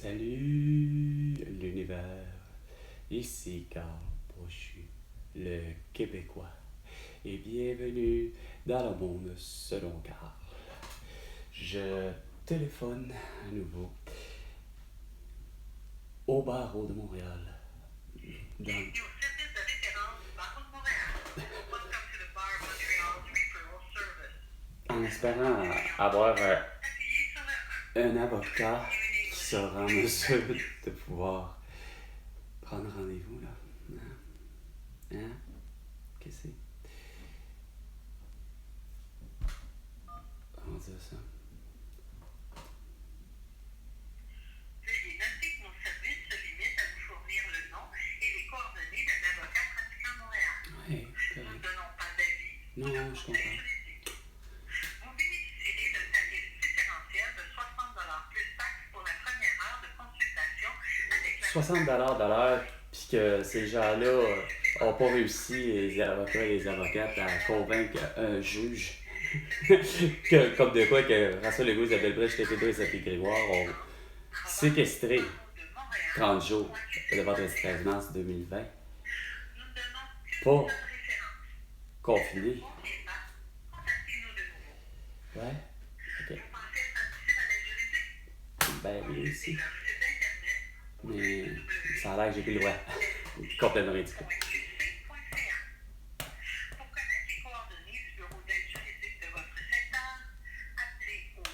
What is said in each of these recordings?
Salut l'univers, ici Carl Brochu, le Québécois, et bienvenue dans le monde selon Carl. Je téléphone à nouveau au barreau de Montréal. Dans... En espérant avoir un avocat qui sera en mesure de pouvoir prendre rendez-vous là. Hein? Qu'est-ce que c'est? Comment dire ça? Veuillez noter que nos services se limitent à vous fournir le nom et les coordonnées d'un avocat pratiquant Montréal. Ouais, Nous ne donnons pas d'avis non, ou de je conseils comprends. juridiques. Vous bénéficierez d'un tarif différentiel de 60 plus taxes pour la première heure de consultation avec la 60 de l'heure, puis que ces gens-là n'ont pas réussi, les avocats et les avocates, à convaincre un juge que, comme de quoi que François Legault, Isabelle Brèche, Tétédo et Sophie Grégoire ont séquestré 30 jours le vendredi 13 mars 2020, Nous ne donnons qu'une pas seule référence. confinés. Contactez-nous de nouveau. Ouais, ok. Vous pensez être admissible à l'aide juridique? Ben oui aussi. Leur site internet Mais ça a l'air que j'ai plus le droit. Complètement ridicule. Pour connaître les coordonnées du bureau d'aide juridique de votre secteur, appelez au 514-864-2111.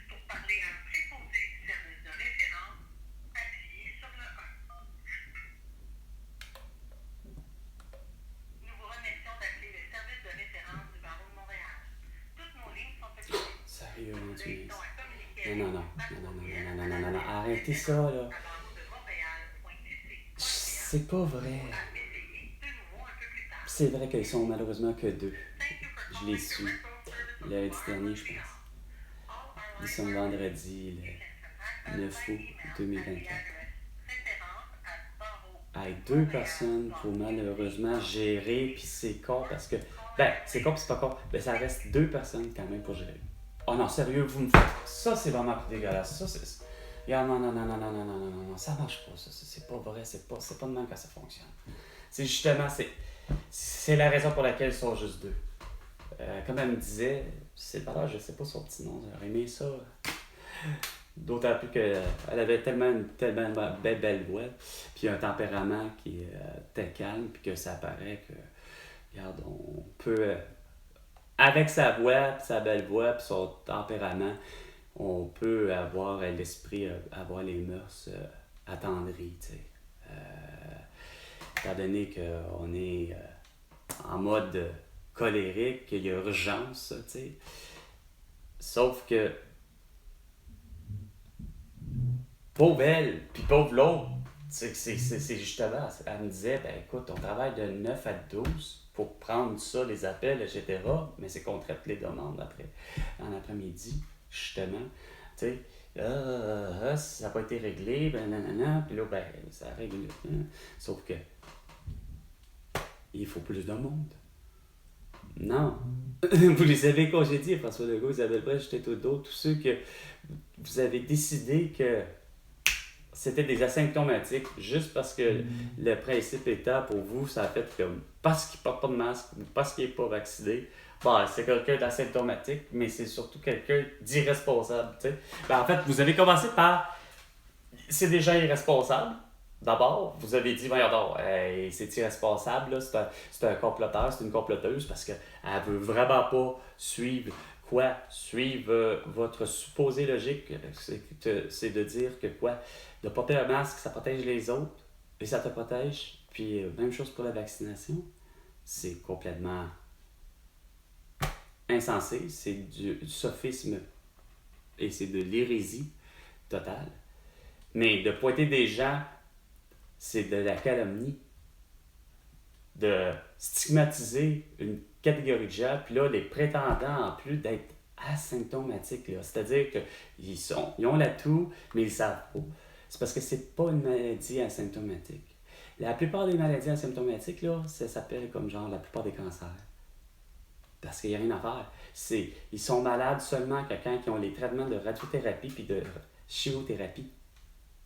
Pour parler à un préposé du service de référence, appuyez sur le 1. Nous vous remercions d'appeler le service de référence du barreau de Montréal. Toutes nos lignes sont occupées. Sérieux, Nous mon vous Dieu. invitons à communiquer Non, non, avec non, nous non, par non, non, non, non, courriel non, non, non, arrêtez ça, là. barreau de Montréal.qc.ca. C'est pas vrai. Essayez de nouveau un peu plus tard. C'est vrai qu'ils sont malheureusement que deux. Thank you for Je l'ai calling the su referral service of lundi Bar dernier, je Montreal. pense. All our Nous lines sommes are vendredi You le can contact us 9 by août email at the 2024. address référence@barreau. Avec deux personnes pour malheureusement gérer, puis c'est con parce que. Ben, c'est con, puis c'est pas con. Ben, ça reste deux personnes quand même pour gérer. Oh non, sérieux, vous me faites. Ça, c'est vraiment plus dégueulasse. Ça, c'est. Regarde, non, non, non, non, non, non, non, non, non, non, ça marche pas, ça. C'est pas vrai, c'est pas de même que ça fonctionne. C'est justement, c'est la raison pour laquelle ils sont juste deux. Comme elle me disait, c'est pas là, je sais pas son petit nom, j'aurais aimé ça. D'autant plus qu'elle avait tellement une belle voix, puis un tempérament qui était calme, puis que ça paraît que, regarde, on peut, avec sa voix, puis sa belle voix, puis son tempérament, on peut avoir l'esprit, avoir les mœurs attendries, tu sais. Étant donné qu'on est en mode colérique, qu'il y a urgence, tu sais. Sauf que pauvre elle, puis pauvre l'autre, c'est justement, elle me disait, ben écoute, on travaille de 9 à 12 pour prendre ça, les appels, etc., mais c'est qu'on traite les demandes après, en après-midi, justement, tu sais, ça n'a pas été réglé, ben nanana, puis là, ben, ça règle, hein. Sauf que, il faut plus de monde. Non. Vous les avez congédiés, François Legault, Isabelle Brèche, Tétédo, tous ceux que vous avez décidé que c'était des asymptomatiques, juste parce que le principe était pour vous, ça a fait comme parce qu'il ne porte pas de masque ou parce qu'il n'est pas vacciné, bah, c'est quelqu'un d'asymptomatique, mais c'est surtout quelqu'un d'irresponsable. Tu sais. Ben, en fait, vous avez commencé par c'est des gens irresponsables. D'abord, vous avez dit, voyons donc, c'est irresponsable, là, c'est un comploteur, c'est une comploteuse parce qu'elle veut vraiment pas suivre quoi? Suivre votre supposé logique, c'est de dire que quoi? De porter un masque, ça protège les autres et ça te protège. Puis même chose pour la vaccination. C'est complètement insensé, c'est du sophisme et c'est de l'hérésie totale. Mais de pointer des gens, c'est de la calomnie. De stigmatiser une catégorie de gens, puis là, les prétendants, en plus d'être asymptomatiques, là, c'est-à-dire qu'ils ont l'atout, mais ils ne savent pas. C'est parce que c'est pas une maladie asymptomatique. La plupart des maladies asymptomatiques, là, ça s'appelle comme genre la plupart des cancers. Parce qu'il n'y a rien à faire. Ils sont malades seulement que quand ils ont les traitements de radiothérapie puis de chimiothérapie.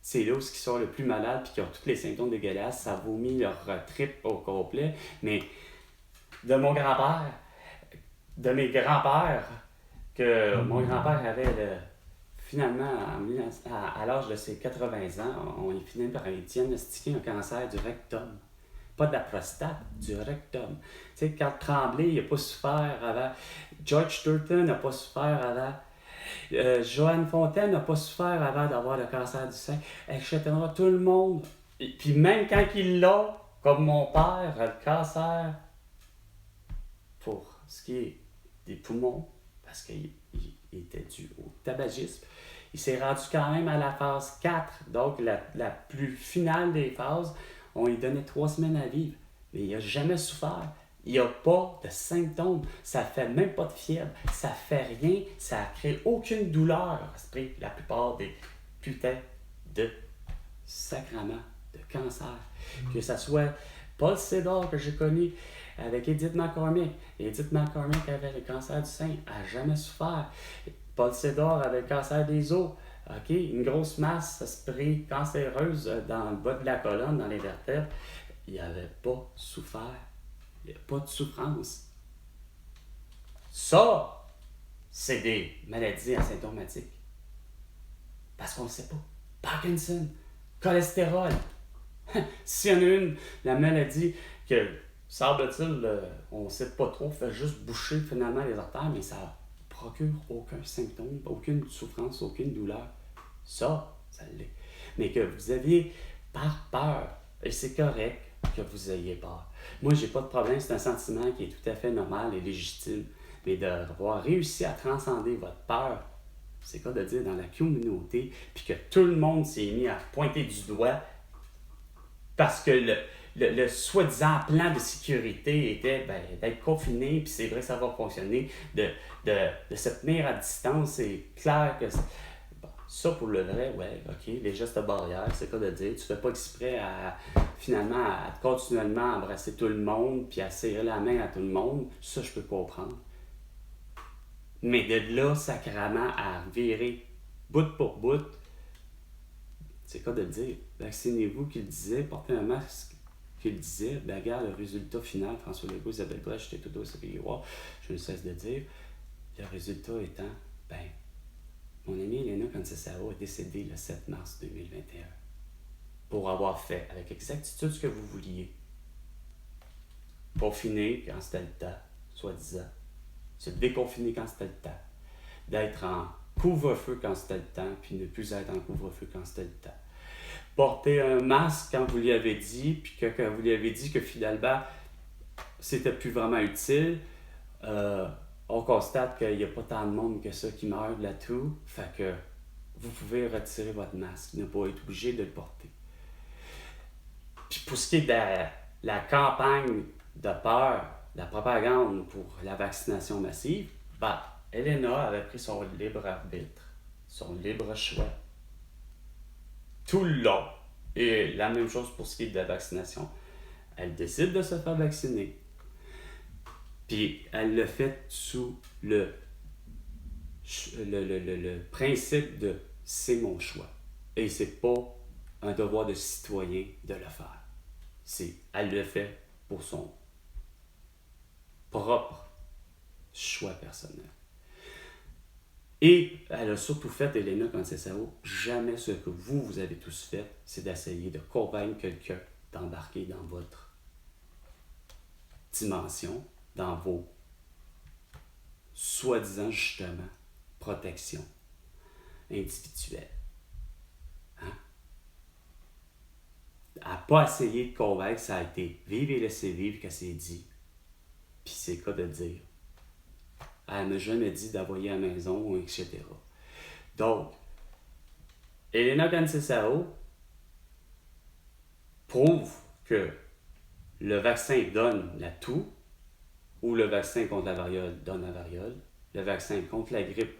C'est là où ils sont le plus malades puis qui ont tous les symptômes dégueulasses. Ça vomit leur trip au complet. Mais de mon grand-père, de mes grands-pères, que mon grand-père avait finalement, à l'âge de ses 80 ans, on est fini par lui diagnostiquer un cancer du rectum. Pas de la prostate, du rectum. Tu sais, Carl Tremblay, il n'a pas souffert avant. George Turton n'a pas souffert avant. Joanne Fontaine n'a pas souffert avant d'avoir le cancer du sein, etc. Tout le monde. Et puis même quand il l'a, comme mon père, le cancer, pour ce qui est des poumons, parce qu'il était dû au tabagisme, il s'est rendu quand même à la phase 4, donc la plus finale des phases. On lui donnait 3 semaines à vivre, mais il n'a jamais souffert. Il n'y a pas de symptômes, ça ne fait même pas de fièvre, ça ne fait rien, ça ne crée aucune douleur. La plupart des putains de sacrements de cancer. Que ce soit Paul Sédar que j'ai connu avec Edith McCormick. Edith McCormick avait le cancer du sein, elle n'a jamais souffert. Paul Sédar avait le cancer des os. OK? Une grosse masse spray cancéreuse dans le bas de la colonne, dans les vertèbres. Il n'avait pas souffert. Il n'y a pas de souffrance. Ça, c'est des maladies asymptomatiques. Parce qu'on ne le sait pas. Parkinson, cholestérol. S'il y en a une, la maladie que, semble-t-il, on ne sait pas trop, fait juste boucher finalement les artères, mais ça procure aucun symptôme, aucune souffrance, aucune douleur. Ça l'est. Mais que vous aviez par peur, et c'est correct que vous ayez peur. Moi, j'ai pas de problème, c'est un sentiment qui est tout à fait normal et légitime. Mais d'avoir réussi à transcender votre peur, c'est quoi de dire dans la communauté, puis que tout le monde s'est mis à pointer du doigt parce que le soi-disant plan de sécurité était d'être confiné, puis c'est vrai que ça va fonctionner, de se tenir à distance, c'est clair que... Ça, pour le vrai, ouais, OK, les gestes barrières, c'est quoi de dire? Tu fais pas exprès finalement, à continuellement embrasser tout le monde puis à serrer la main à tout le monde. Ça, je peux comprendre. Mais de là, sacrément, à virer bout pour bout, c'est quoi de dire? Vaccinez-vous, qu'il disait, portez un masque, qu'il disait. Ben, regarde, le résultat final, François Legault, Isabelle Brèche, j'étais tout au CPIOA, je ne cesse de dire. Le résultat étant, mon amie Elena Conceição est décédée le 7 mars 2021 pour avoir fait avec exactitude ce que vous vouliez. Confiner quand c'était le temps, soi-disant. Se déconfiner quand c'était le temps. D'être en couvre-feu quand c'était le temps, puis ne plus être en couvre-feu quand c'était le temps. Porter un masque quand vous lui avez dit, puis que quand vous lui avez dit que finalement, c'était plus vraiment utile. On constate qu'il n'y a pas tant de monde que ça qui meurt de la toux, fait que vous pouvez retirer votre masque, ne pas être obligé de le porter. Puis pour ce qui est de la campagne de peur, la propagande pour la vaccination massive, Elena avait pris son libre arbitre, son libre choix, tout le long. Et la même chose pour ce qui est de la vaccination. Elle décide de se faire vacciner. Puis elle le fait sous le principe de « c'est mon choix ». Et c'est pas un devoir de citoyen de le faire. Elle le fait pour son propre choix personnel. Et elle a surtout fait, Elena Conceição, jamais ce que vous avez tous fait, c'est d'essayer de convaincre quelqu'un d'embarquer dans votre dimension, dans vos soi-disant justement protections individuelles. Hein? Elle n'a pas essayé de convaincre, ça a été vivre et laisser vivre que c'est dit. Puis c'est quoi de dire? Elle ne m'a jamais dit d'envoyer à la maison, etc. Donc, Elena Conceição prouve que le vaccin donne la toux, ou le vaccin contre la variole donne la variole, le vaccin contre la grippe,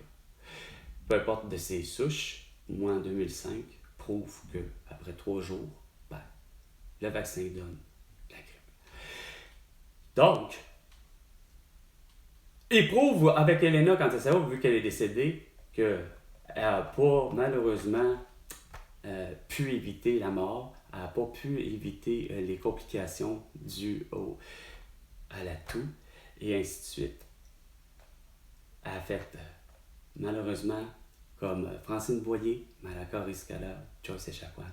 peu importe de ses souches, moi en 2005, prouve qu'après 3 jours, le vaccin donne la grippe. Donc, Et prouve avec Elena quand elle s'est vu qu'elle est décédée, qu'elle n'a pas, malheureusement, pu éviter la mort, elle n'a pas pu éviter les complications dues à la toux, et ainsi de suite. Elle a fait, malheureusement, comme Francine Boyer, Malaka Riscala, Joyce Echaquan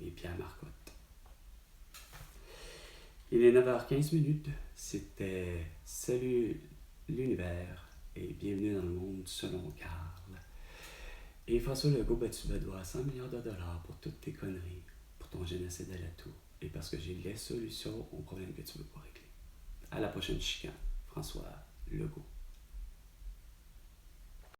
et Pierre Marcotte. Il est 9h15, c'était Salut l'univers et bienvenue dans le monde selon Carl. Et François Legault, tu me dois 100 milliards de dollars pour toutes tes conneries, pour ton génocide à la toux, et parce que j'ai les solutions aux problèmes que tu veux pas régler. À la prochaine chicane, François Legault.